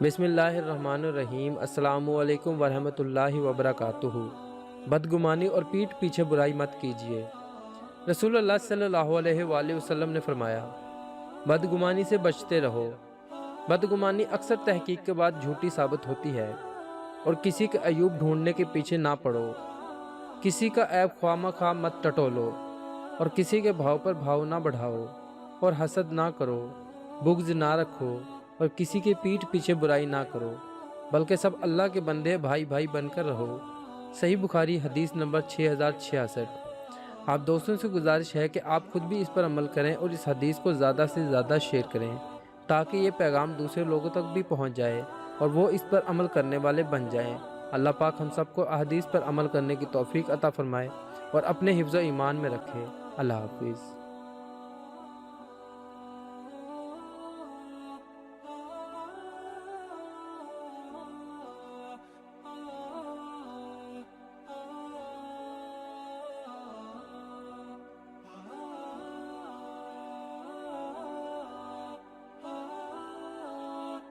بسم اللہ الرحمن الرحیم۔ السلام علیکم ورحمۃ اللہ وبرکاتہ۔ بدگمانی اور پیٹھ پیچھے برائی مت کیجیے۔ رسول اللہ صلی اللہ علیہ وآلہ وسلم نے فرمایا، بدگمانی سے بچتے رہو۔ بدگمانی اکثر تحقیق کے بعد جھوٹی ثابت ہوتی ہے، اور کسی کے عیوب ڈھونڈنے کے پیچھے نہ پڑو۔ کسی کا عیب خواہ مخواہ مت ٹٹولو، اور کسی کے بھاؤ پر بھاؤ نہ بڑھاؤ، اور حسد نہ کرو، بغض نہ رکھو، اور کسی کے پیٹھ پیچھے برائی نہ کرو، بلکہ سب اللہ کے بندے بھائی بھائی بن کر رہو۔ صحیح بخاری حدیث نمبر 6066۔ آپ دوستوں سے گزارش ہے کہ آپ خود بھی اس پر عمل کریں اور اس حدیث کو زیادہ سے زیادہ شیئر کریں، تاکہ یہ پیغام دوسرے لوگوں تک بھی پہنچ جائے اور وہ اس پر عمل کرنے والے بن جائیں۔ اللہ پاک ہم سب کو احادیث پر عمل کرنے کی توفیق عطا فرمائے اور اپنے حفظ و ایمان میں رکھے۔ اللہ حافظ۔